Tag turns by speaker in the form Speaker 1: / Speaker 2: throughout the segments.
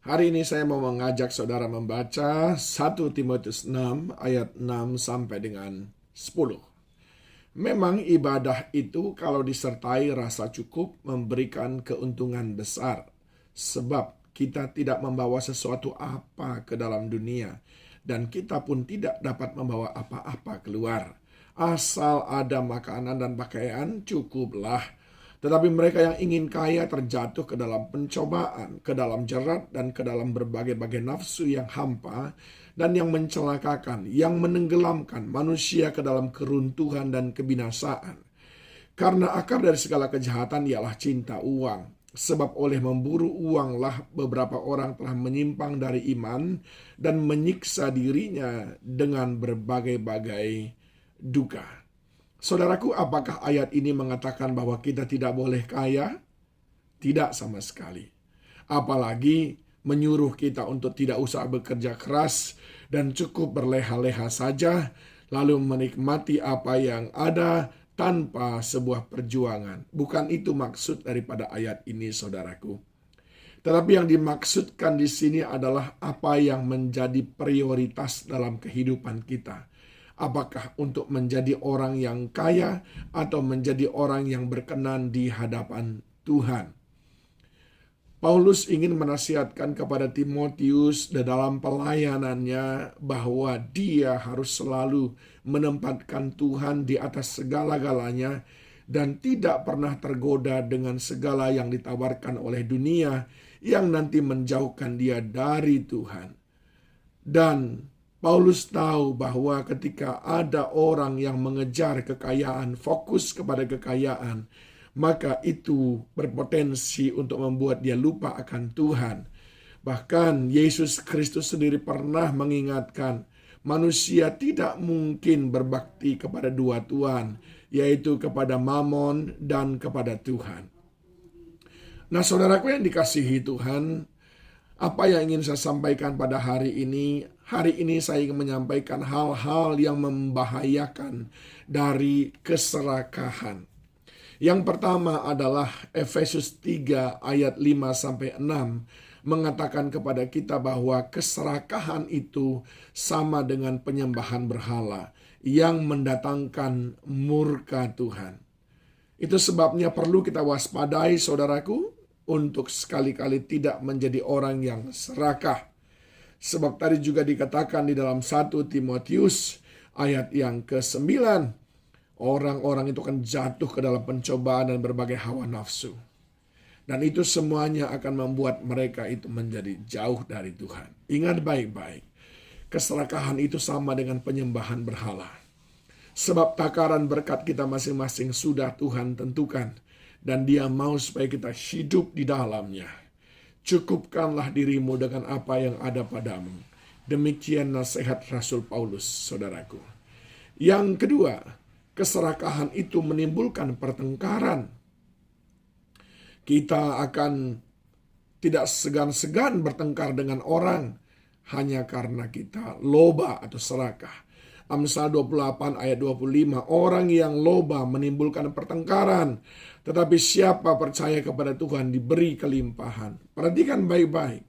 Speaker 1: Hari ini saya mau mengajak saudara membaca 1 Timotius 6 ayat 6 sampai dengan 10. Memang ibadah itu kalau disertai rasa cukup memberikan keuntungan besar. Sebab kita tidak membawa sesuatu apa ke dalam dunia, dan kita pun tidak dapat membawa apa-apa keluar. Asal ada makanan dan pakaian cukuplah. Tetapi mereka yang ingin kaya terjatuh ke dalam pencobaan, ke dalam jerat, dan ke dalam berbagai-bagai nafsu yang hampa, dan yang mencelakakan, yang menenggelamkan manusia ke dalam keruntuhan dan kebinasaan. Karena akar dari segala kejahatan ialah cinta uang. Sebab oleh memburu uanglah beberapa orang telah menyimpang dari iman dan menyiksa dirinya dengan berbagai-bagai duka. Saudaraku, apakah ayat ini mengatakan bahwa kita tidak boleh kaya? Tidak sama sekali. Apalagi menyuruh kita untuk tidak usah bekerja keras dan cukup berleha-leha saja, lalu menikmati apa yang ada tanpa sebuah perjuangan. Bukan itu maksud daripada ayat ini, saudaraku. Tetapi yang dimaksudkan di sini adalah apa yang menjadi prioritas dalam kehidupan kita. Apakah untuk menjadi orang yang kaya atau menjadi orang yang berkenan di hadapan Tuhan? Paulus ingin menasihatkan kepada Timotius dalam pelayanannya bahwa dia harus selalu menempatkan Tuhan di atas segala-galanya dan tidak pernah tergoda dengan segala yang ditawarkan oleh dunia yang nanti menjauhkan dia dari Tuhan. Dan Paulus tahu bahwa ketika ada orang yang mengejar kekayaan, fokus kepada kekayaan, maka itu berpotensi untuk membuat dia lupa akan Tuhan. Bahkan Yesus Kristus sendiri pernah mengingatkan, manusia tidak mungkin berbakti kepada dua tuan, yaitu kepada Mamon dan kepada Tuhan. Nah, saudaraku yang dikasihi Tuhan, apa yang ingin saya sampaikan pada hari ini? Hari ini saya ingin menyampaikan hal-hal yang membahayakan dari keserakahan. Yang pertama adalah Efesus 3 ayat 5-6 mengatakan kepada kita bahwa keserakahan itu sama dengan penyembahan berhala yang mendatangkan murka Tuhan. Itu sebabnya perlu kita waspadai, saudaraku, untuk sekali-kali tidak menjadi orang yang serakah. Sebab tadi juga dikatakan di dalam 1 Timotius ayat yang ke-9, orang-orang itu akan jatuh ke dalam pencobaan dan berbagai hawa nafsu. Dan itu semuanya akan membuat mereka itu menjadi jauh dari Tuhan. Ingat baik-baik, keserakahan itu sama dengan penyembahan berhala. Sebab takaran berkat kita masing-masing sudah Tuhan tentukan, dan Dia mau supaya kita hidup di dalamnya. Cukupkanlah dirimu dengan apa yang ada padamu. Demikian nasihat Rasul Paulus, saudaraku. Yang kedua, keserakahan itu menimbulkan pertengkaran. Kita akan tidak segan-segan bertengkar dengan orang hanya karena kita loba atau serakah. Amsal 28 ayat 25, orang yang loba menimbulkan pertengkaran, tetapi siapa percaya kepada Tuhan diberi kelimpahan. Perhatikan baik-baik.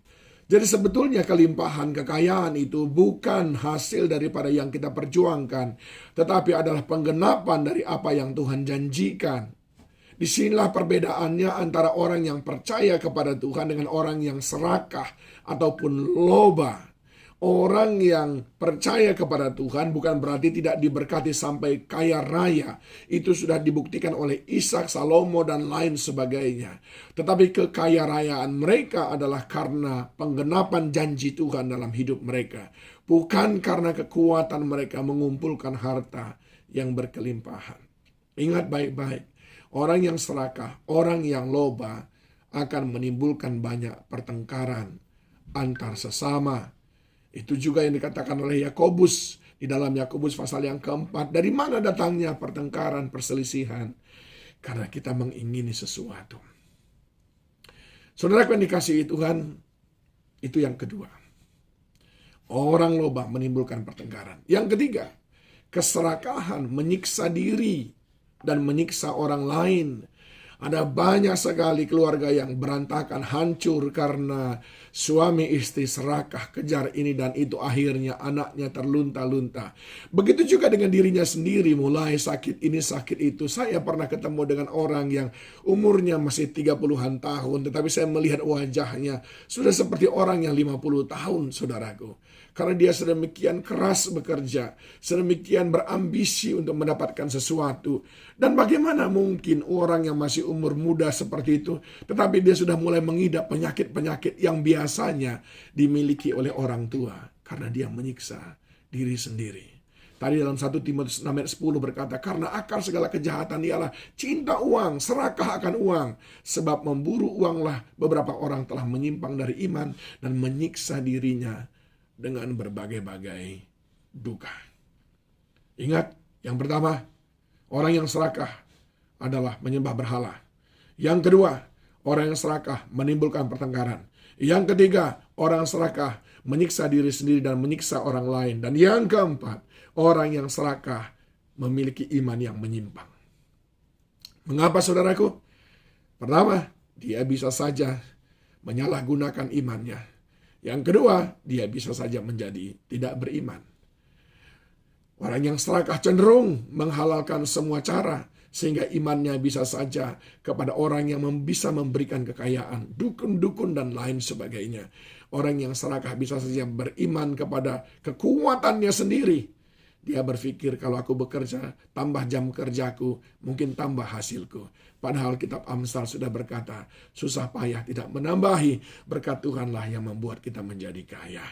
Speaker 1: Jadi sebetulnya kelimpahan kekayaan itu bukan hasil daripada yang kita perjuangkan, tetapi adalah penggenapan dari apa yang Tuhan janjikan. Disinilah perbedaannya antara orang yang percaya kepada Tuhan dengan orang yang serakah ataupun loba. Orang yang percaya kepada Tuhan bukan berarti tidak diberkati sampai kaya raya. Itu sudah dibuktikan oleh Ishak, Salomo, dan lain sebagainya. Tetapi kekayaan mereka adalah karena penggenapan janji Tuhan dalam hidup mereka. Bukan karena kekuatan mereka mengumpulkan harta yang berkelimpahan. Ingat baik-baik, orang yang serakah, orang yang loba akan menimbulkan banyak pertengkaran antar sesama. Itu juga yang dikatakan oleh Yakobus di dalam Yakobus pasal yang keempat. Dari mana datangnya pertengkaran, perselisihan? Karena kita mengingini sesuatu. Saudara yang dikasihi Tuhan, itu yang kedua. Orang loba menimbulkan pertengkaran. Yang ketiga, keserakahan menyiksa diri dan menyiksa orang lain. Ada banyak sekali keluarga yang berantakan, hancur karena suami istri serakah kejar ini dan itu, akhirnya anaknya terlunta-lunta. Begitu juga dengan dirinya sendiri, mulai sakit ini sakit itu. Saya pernah ketemu dengan orang yang umurnya masih 30-an tahun, tetapi saya melihat wajahnya sudah seperti orang yang 50 tahun, saudaraku. Karena dia sedemikian keras bekerja, sedemikian berambisi untuk mendapatkan sesuatu. Dan bagaimana mungkin orang yang masih umur muda seperti itu, tetapi dia sudah mulai mengidap penyakit-penyakit yang biasanya dimiliki oleh orang tua, karena dia menyiksa diri sendiri. Tadi dalam 1 Timotius 6 ayat 10 berkata, karena akar segala kejahatan ialah cinta uang, serakah akan uang. Sebab memburu uanglah beberapa orang telah menyimpang dari iman dan menyiksa dirinya dengan berbagai-bagai duka. Ingat, yang pertama, orang yang serakah adalah menyembah berhala. Yang kedua, orang yang serakah menimbulkan pertengkaran. Yang ketiga, orang serakah menyiksa diri sendiri dan menyiksa orang lain. Dan yang keempat, orang yang serakah memiliki iman yang menyimpang. Mengapa, saudaraku? Pertama, dia bisa saja menyalahgunakan imannya. Yang kedua, dia bisa saja menjadi tidak beriman. Orang yang serakah cenderung menghalalkan semua cara, sehingga imannya bisa saja kepada orang yang bisa memberikan kekayaan, dukun-dukun dan lain sebagainya. Orang yang serakah bisa saja beriman kepada kekuatannya sendiri. Dia berpikir, kalau aku bekerja, tambah jam kerjaku, mungkin tambah hasilku. Padahal kitab Amsal sudah berkata, susah payah tidak menambahi, berkat Tuhanlah yang membuat kita menjadi kaya.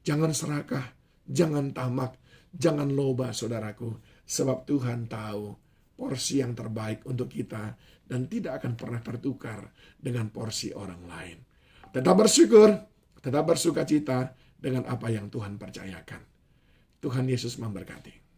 Speaker 1: Jangan serakah, jangan tamak, jangan loba, saudaraku. Sebab Tuhan tahu porsi yang terbaik untuk kita dan tidak akan pernah tertukar dengan porsi orang lain. Tetap bersyukur, tetap bersukacita dengan apa yang Tuhan percayakan. Tuhan Yesus memberkati.